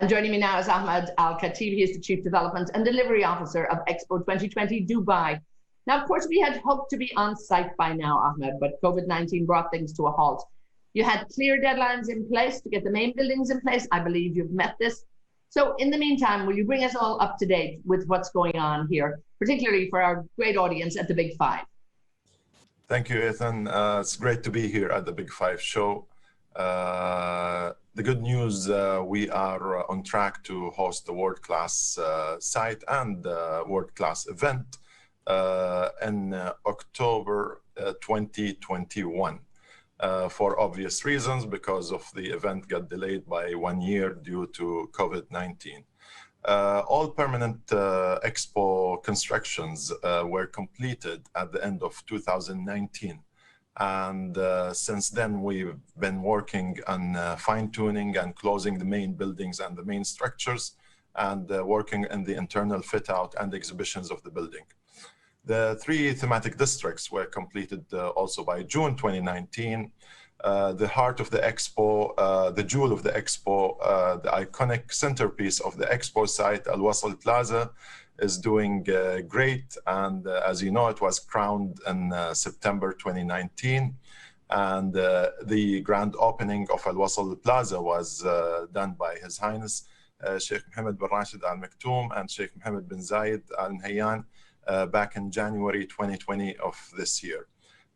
And joining me now is Ahmed Al Khatib. He is the Chief Development and Delivery Officer of Expo 2020 Dubai. Now, of course, we had hoped to be on site by now, Ahmed, but COVID-19 brought things to a halt. You had clear deadlines in place to get the main buildings in place. I believe you've met this. So in the meantime, will you bring us all up to date with what's going on here, particularly for our great audience at the Big Five? Thank you, Ethan. It's great to be here at the Big Five show. The good news, we are on track to host the world-class site and world-class event in October 2021. For obvious reasons, because of the event got delayed by 1 year due to COVID-19. All permanent Expo constructions were completed at the end of 2019. And since then, we've been working on fine-tuning and closing the main buildings and the main structures, and working in the internal fit-out and exhibitions of the building. The 3 thematic districts were completed also by June 2019. The heart of the Expo, the jewel of the Expo, the iconic centerpiece of the Expo site, Al Wasl Plaza, is doing great. And as you know, it was crowned in September 2019. And the grand opening of Al Wasl Plaza was done by His Highness Sheikh Mohammed bin Rashid Al Maktoum and Sheikh Mohammed bin Zayed Al Nahyan back in January 2020 of this year.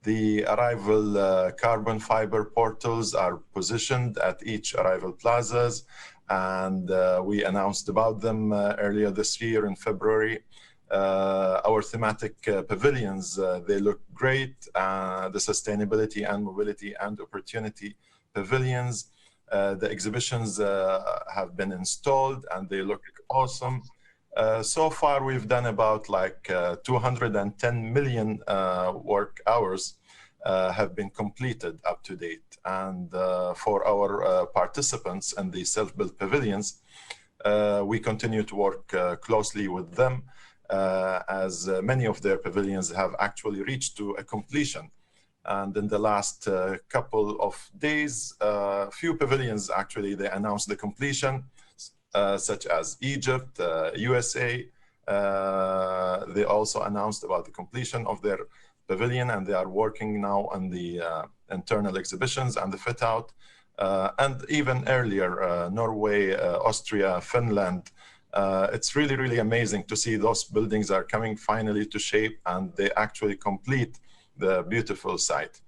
The arrival carbon fiber portals are positioned at each arrival plazas, and we announced about them earlier this year in February. Our thematic pavilions, they look great. The sustainability and mobility and opportunity pavilions, the exhibitions have been installed and they look awesome. So far, we've done about 210 million work hours have been completed up to date. And for our participants in the self-built pavilions, we continue to work closely with them as many of their pavilions have actually reached to a completion. And in the last couple of days, few pavilions actually, they announced the completion. Such as Egypt, USA. They also announced about the completion of their pavilion, and they are working now on the internal exhibitions and the fit out. And even earlier, Norway, Austria, Finland. It's really, really amazing to see those buildings are coming finally to shape, and they actually complete the beautiful site.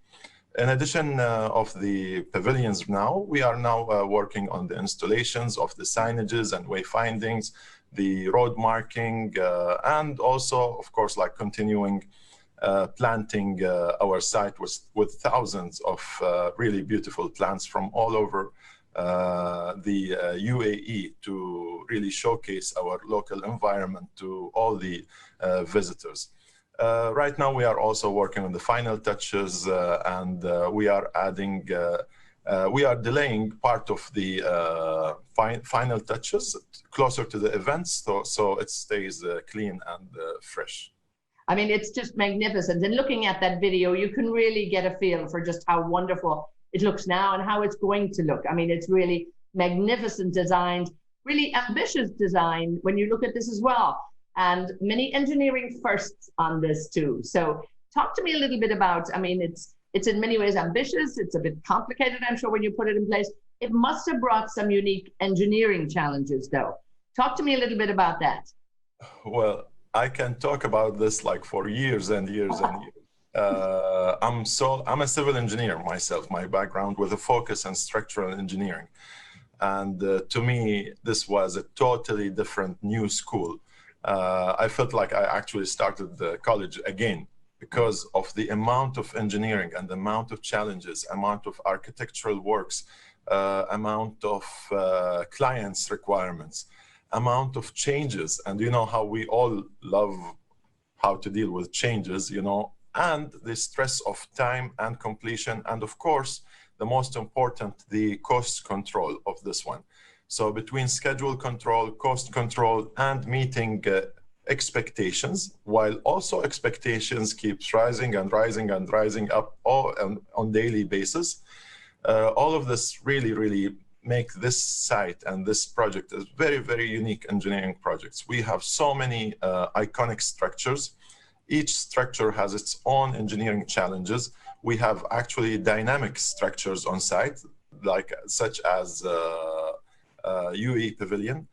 In addition of the pavilions now, we are now working on the installations of the signages and wayfindings, the road marking, and also, of course, continuing planting our site with thousands of really beautiful plants from all over the UAE to really showcase our local environment to all the visitors. Right now, we are also working on the final touches, and we are adding, we are delaying part of the final touches closer to the events, so it stays clean and fresh. I mean, it's just magnificent. And looking at that video, you can really get a feel for just how wonderful it looks now and how it's going to look. I mean, it's really magnificent designed, really ambitious design when you look at this as well. And many engineering firsts on this too. So talk to me a little bit about, I mean, it's in many ways ambitious. It's a bit complicated, I'm sure, when you put it in place. It must have brought some unique engineering challenges though. Talk to me a little bit about that. Well, I can talk about this for years and years and years. I'm a civil engineer myself, my background with a focus on structural engineering. And to me, this was a totally different new school. I felt like I actually started the college again because of the amount of engineering and the amount of challenges, amount of architectural works, amount of clients' requirements, amount of changes. And you know how we all love how to deal with changes, and the stress of time and completion. And of course, the most important, the cost control of this one. So between schedule control, cost control, and meeting expectations, while also expectations keeps rising and rising and rising up on daily basis, all of this really make this site and this project as very, very unique engineering projects. We have so many iconic structures. Each structure has its own engineering challenges. We have actually dynamic structures on site, like such as UE Pavilion.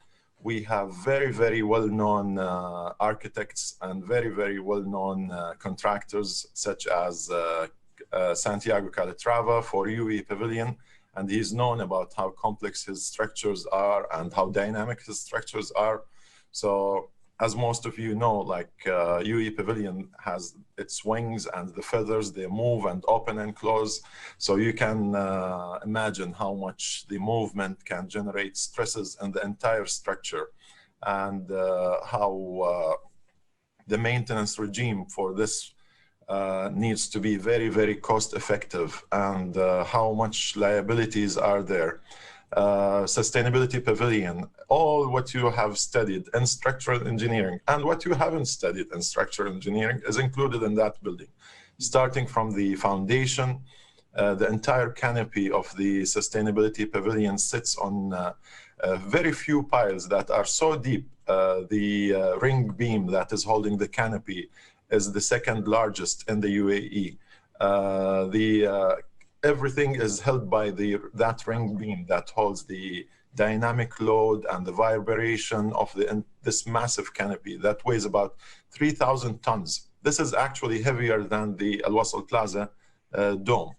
We have very, very well-known architects and very, very well-known contractors, such as Santiago Calatrava for UE Pavilion. And he's known about how complex his structures are and how dynamic his structures are. So as most of you know, like UE Pavilion has its wings and the feathers, they move and open and close. So you can imagine how much the movement can generate stresses in the entire structure, and how the maintenance regime for this needs to be very, very cost effective, and how much liabilities are there. Sustainability Pavilion, all what you have studied in structural engineering and what you haven't studied in structural engineering is included in that building. Starting from the foundation, the entire canopy of the Sustainability Pavilion sits on very few piles that are so deep. The ring beam that is holding the canopy is the second largest in the UAE. Everything is held by that ring beam that holds the dynamic load and the vibration of this massive canopy that weighs about 3,000 tons. This is actually heavier than the Al Wasl Plaza dome.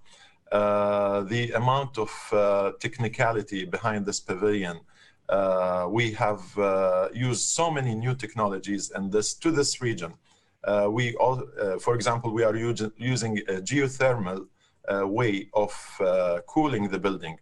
The amount of technicality behind this pavilion, we have used so many new technologies in this region. For example, we are using a geothermal way of cooling the building.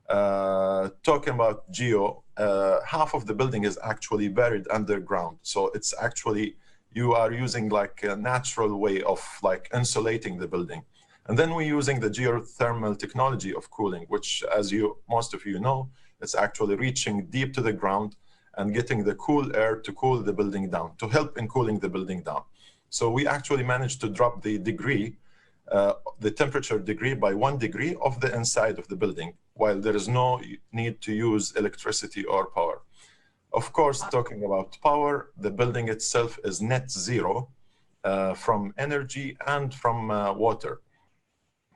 Talking about geo, half of the building is actually buried underground. So it's actually, you are using like a natural way of like insulating the building. And then we're using the geothermal technology of cooling, which, as most of you know, it's actually reaching deep to the ground and getting the cool air to cool the building down, to help in cooling the building down. So we actually managed to drop the temperature degree by 1 degree of the inside of the building, while there is no need to use electricity or power. Of course, talking about power, the building itself is net zero from energy and from water.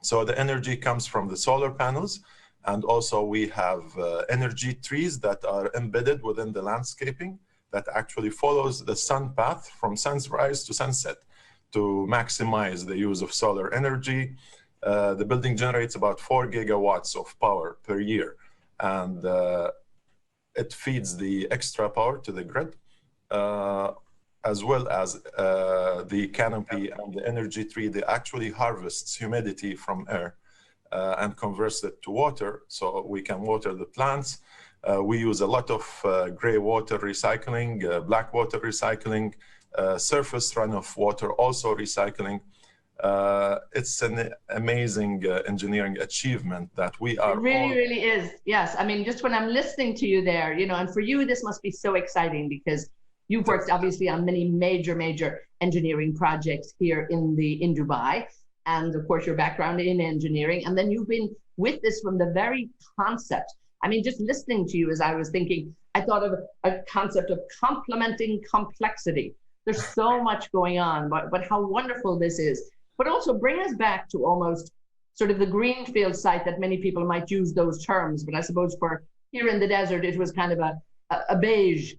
So the energy comes from the solar panels, and also we have energy trees that are embedded within the landscaping that actually follows the sun path from sunrise to sunset to maximize the use of solar energy. The building generates about 4 gigawatts of power per year, and it feeds the extra power to the grid, as well as the canopy and the energy tree. They actually harvests humidity from air and converts it to water, so we can water the plants. We use a lot of gray water recycling, black water recycling, surface runoff water also recycling. It's an amazing engineering achievement that we are. It really, really is. Yes. I mean, just when I'm listening to you there, you know, and for you, this must be so exciting because you've worked obviously on many major engineering projects here in Dubai. And of course, your background in engineering. And then you've been with this from the very concept. I mean, just listening to you as I was thinking, I thought of a concept of complementing complexity. There's so much going on, but how wonderful this is. But also bring us back to almost sort of the greenfield site that many people might use those terms. But I suppose for here in the desert, it was kind of a beige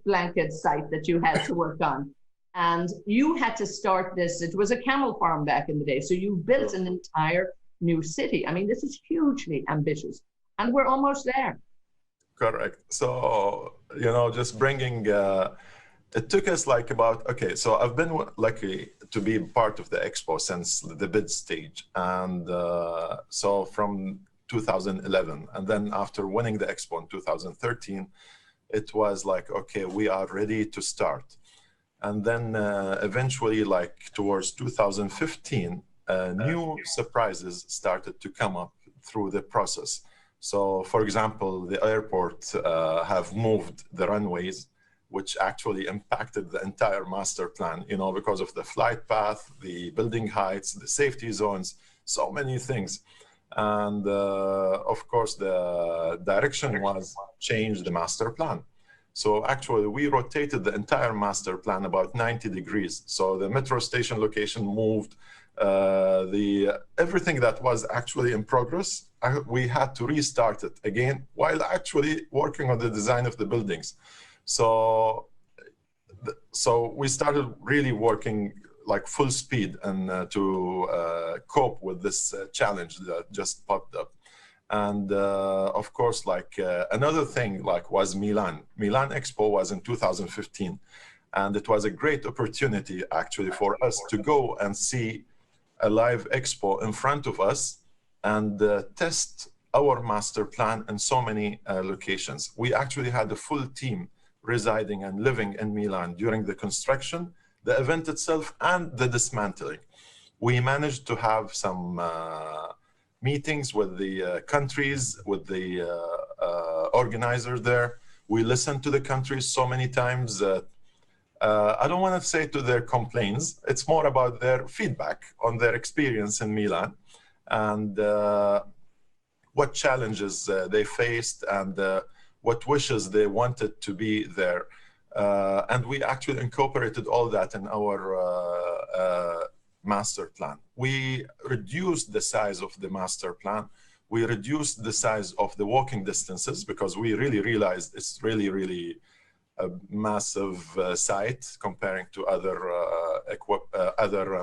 blanket site that you had to work on. And you had to start this. It was a camel farm back in the day. So you built an entire new city. I mean, this is hugely ambitious. And we're almost there. Correct. So, you know, just bringing, it took us like okay, so I've been lucky to be part of the Expo since the bid stage. And so from 2011, and then after winning the Expo in 2013, it was like, okay, we are ready to start. And then eventually, like towards 2015, new surprises started to come up through the process. So, for example, the airport have moved the runways, which actually impacted the entire master plan, you know, because of the flight path, the building heights, the safety zones, so many things. And of course, the direction was change the master plan. So actually, we rotated the entire master plan about 90 degrees. So the metro station location moved. Everything that was actually in progress, we had to restart it again while actually working on the design of the buildings. So we started really working like full speed and to cope with this challenge that just popped up. And of course, like another thing like was Milan. Milan Expo was in 2015. And it was a great opportunity actually for us to go and see a live expo in front of us and test our master plan in so many locations. We actually had a full team residing and living in Milan during the construction, the event itself, and the dismantling. We managed to have some meetings with the countries, with the organizers there. We listened to the countries so many times. I don't want to say to their complaints. It's more about their feedback on their experience in Milan and what challenges they faced and what wishes they wanted to be there. And we actually incorporated all that in our master plan. We reduced the size of the master plan. We reduced the size of the walking distances because we really realized it's really a massive site comparing to other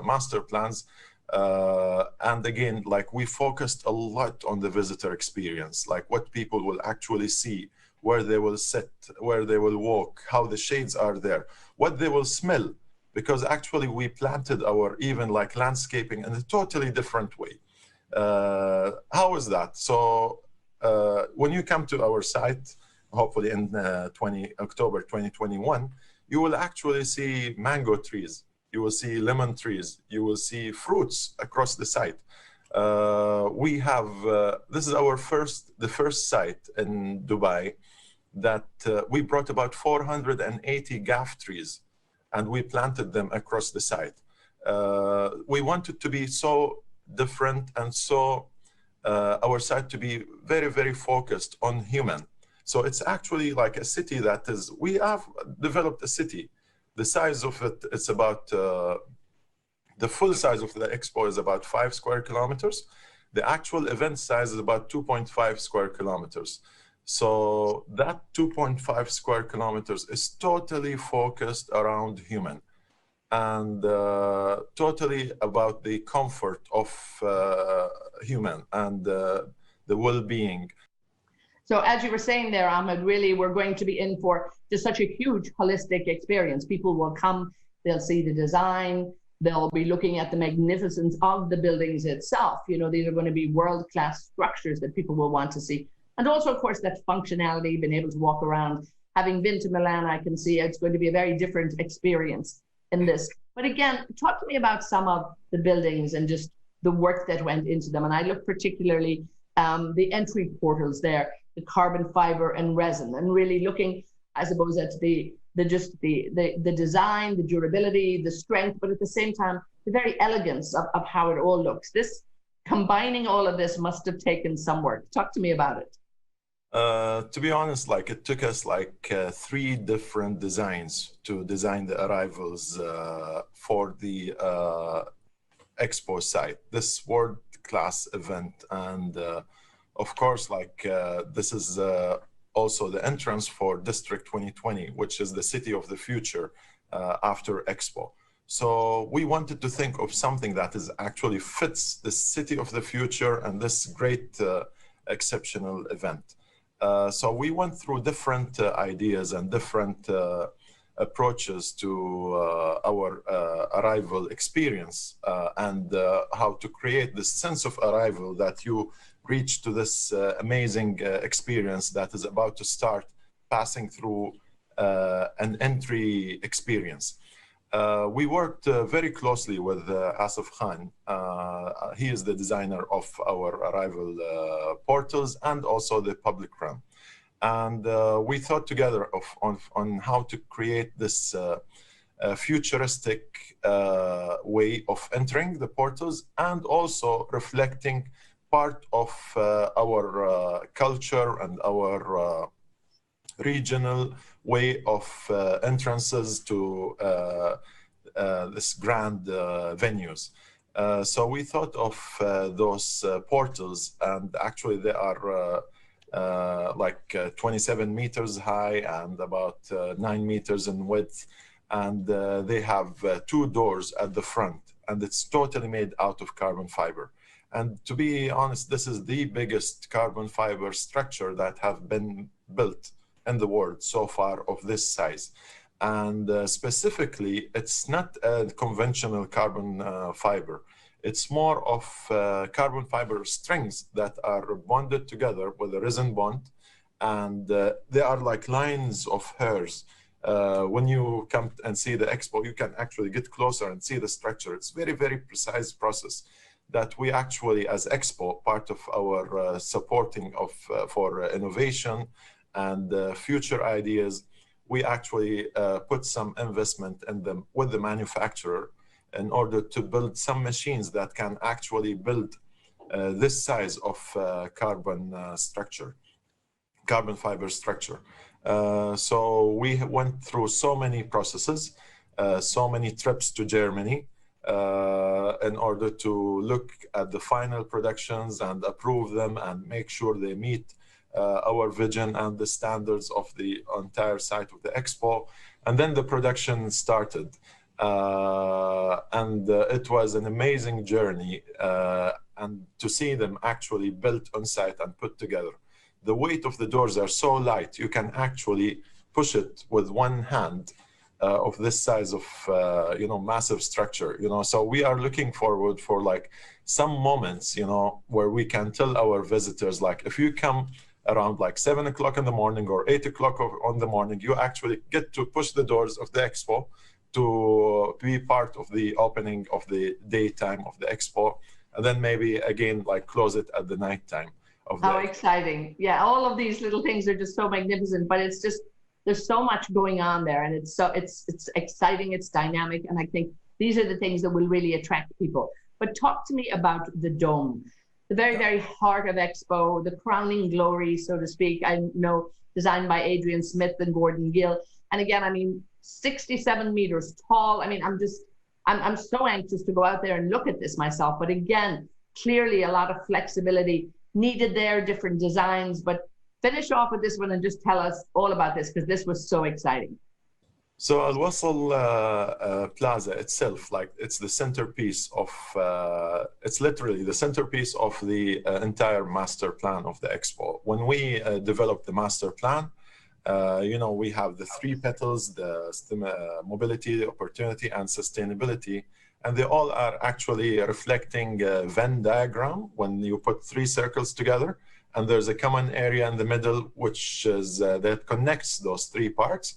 master plans. And again, like we focused a lot on the visitor experience, like what people will actually see, where they will sit, where they will walk, how the shades are there, what they will smell, because actually we planted our even like landscaping in a totally different way. How is that? So when you come to our site, hopefully in October 2021, you will actually see mango trees, you will see lemon trees, you will see fruits across the site. We have, this is the first site in Dubai that we brought about 480 gaff trees and we planted them across the site. We wanted to be so different and so our site to be very focused on human. So it's actually like a city that is, we have developed a city. The size of it, it's about, the full size of the expo is about 5 square kilometers. The actual event size is about 2.5 square kilometers. So that 2.5 square kilometers is totally focused around human and totally about the comfort of human and the well-being. So as you were saying there, Ahmed, really, we're going to be in for just such a huge holistic experience. People will come, they'll see the design, they'll be looking at the magnificence of the buildings itself. You know, these are going to be world-class structures that people will want to see. And also, of course, that functionality, being able to walk around. Having been to Milan, I can see it's going to be a very different experience in this. But again, talk to me about some of the buildings and just the work that went into them. And I look particularly the entry portals there, the carbon fiber and resin, and really looking, I suppose, at the design, the durability, the strength, but at the same time, the very elegance of how it all looks. This, combining all of this must have taken some work. Talk to me about it. To be honest, like it took us like 3 different designs to design the arrivals for the Expo site, this world-class event. And of course, like this is also the entrance for District 2020, which is the city of the future after Expo. So we wanted to think of something that is actually fits the city of the future and this great exceptional event. So we went through different ideas and different approaches to our arrival experience and how to create this sense of arrival that you reach to this amazing experience that is about to start passing through an entry experience. We worked very closely with Asif Khan. He is the designer of our arrival portals and also the public realm. And we thought together on how to create this futuristic way of entering the portals and also reflecting part of our culture and our regional way of entrances to this grand venues. So we thought of those portals, and actually they are like 27 meters high and about 9 meters in width. And they have 2 doors at the front, and it's totally made out of carbon fiber. And to be honest, this is the biggest carbon fiber structure that have been built in the world so far of this size. And specifically, it's not a conventional carbon fiber. It's more of carbon fiber strings that are bonded together with a resin bond. And they are like lines of hairs. When you come and see the expo, you can actually get closer and see the structure. It's very, very precise process that we actually, as Expo, part of our supporting of for innovation and future ideas, we actually put some investment in them with the manufacturer in order to build some machines that can actually build this size of carbon fiber structure. So we went through so many processes, so many trips to Germany in order to look at the final productions and approve them and make sure they meet our vision and the standards of the entire site of the Expo. And then the production started. It was an amazing journey and to see them actually built on site and put together. The weight of the doors are so light, you can actually push it with one hand of this size of, massive structure, So we are looking forward for like some moments, where we can tell our visitors, like if you come around like 7 o'clock in the morning or 8 o'clock on the morning, you actually get to push the doors of the Expo to be part of the opening of the daytime of the Expo. And then maybe again, like close it at the nighttime. How exciting. Yeah, all of these little things are just so magnificent, but it's just, there's so much going on there, and it's exciting, it's dynamic, and I think these are the things that will really attract people. But talk to me about the dome, the very, very heart of Expo, the crowning glory, so to speak. I know, designed by Adrian Smith and Gordon Gill. And again, I mean, 67 meters tall. I mean, I'm so anxious to go out there and look at this myself. But again, clearly a lot of flexibility needed there, different designs. But finish off with this one and just tell us all about this, because this was so exciting. So Al Wasl Plaza itself, like it's the centerpiece of, it's literally the centerpiece of the entire master plan of the Expo. When we developed the master plan, we have the 3 petals, the mobility, the opportunity, and sustainability. And they all are actually reflecting a Venn diagram when you put 3 circles together. And there's a common area in the middle, which is that connects those 3 parts,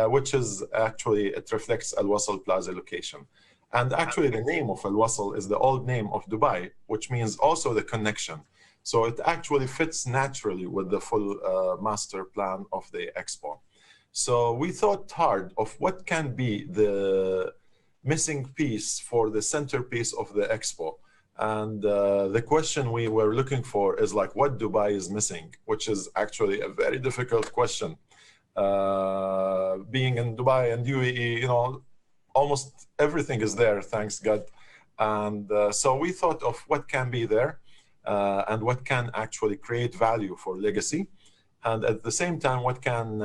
which is actually, it reflects Al Wasl Plaza location. And actually the name of Al Wasl is the old name of Dubai, which means also the connection. So it actually fits naturally with the full master plan of the Expo. So we thought hard of what can be the missing piece for the centerpiece of the Expo. And the question we were looking for is like, what Dubai is missing, which is actually a very difficult question. Being in Dubai and UAE, almost everything is there, thanks God. And so we thought of what can be there and what can actually create value for legacy. And at the same time, what can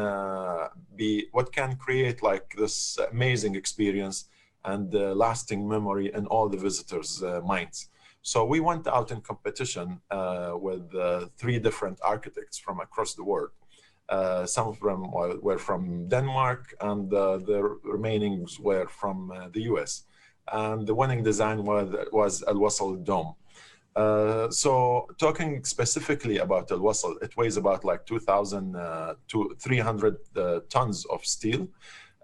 create like this amazing experience and lasting memory in all the visitors' minds. So we went out in competition with 3 different architects from across the world. Some of them were from Denmark, and the remaining were from the US. And the winning design was Al Wasl Dome. So talking specifically about Al Wasl, it weighs about like 2,000 to 300 tons of steel.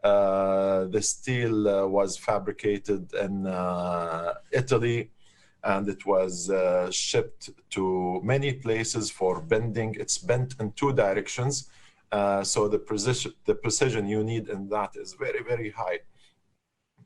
The steel was fabricated in Italy, and it was shipped to many places for bending. It's bent in 2 directions. So the precision you need in that is very, very high.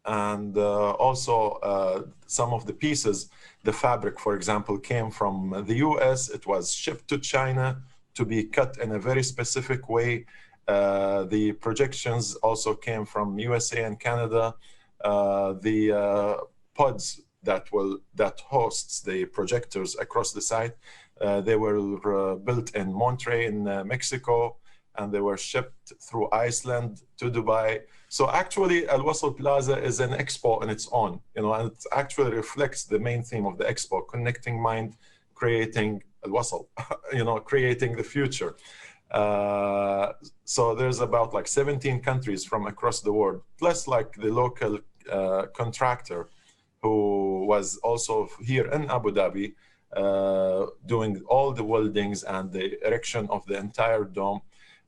And also some of the pieces, the fabric, for example, came from the US. It was shipped to China to be cut in a very specific way. The projections also came from USA and Canada. The pods that hosts the projectors across the site, they were built in Monterrey in Mexico, and they were shipped through Iceland to Dubai. So actually, Al Wasl Plaza is an expo on its own, and it actually reflects the main theme of the expo: connecting mind, creating Al Wasl, creating the future. So there's about like 17 countries from across the world, plus like the local contractor who was also here in Abu Dhabi, doing all the weldings and the erection of the entire dome.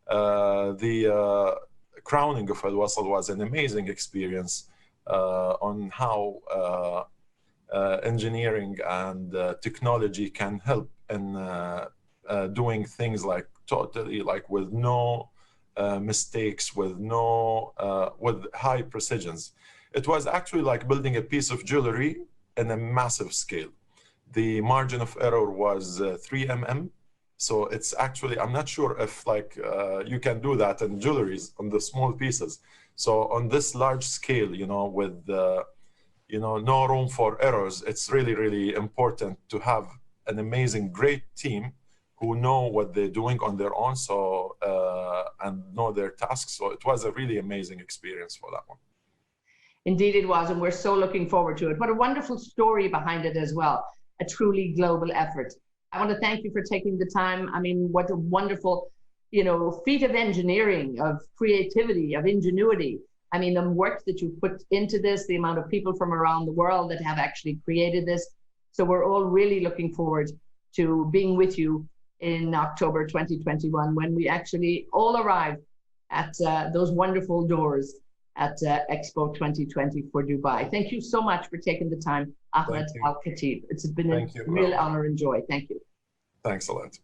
The crowning of Al Wasl was an amazing experience on how engineering and technology can help in doing things like totally like with no mistakes, with high precisions. It was actually like building a piece of jewelry in a massive scale. The margin of error was 3 mm. So it's actually, I'm not sure if like you can do that in jewelries on the small pieces. So on this large scale, with no room for errors, it's really, really important to have an amazing, great team who know what they're doing on their own, and know their tasks. So it was a really amazing experience for that one. Indeed it was, and we're so looking forward to it. What a wonderful story behind it as well. A truly global effort. I want to thank you for taking the time. I mean, what a wonderful, feat of engineering, of creativity, of ingenuity. I mean, the work that you put into this, the amount of people from around the world that have actually created this. So we're all really looking forward to being with you in October 2021, when we actually all arrive at those wonderful doors at Expo 2020 for Dubai. Thank you so much for taking the time, Ahmed Al Khatib. It's been a real honor and joy. Thank you. Thanks a lot.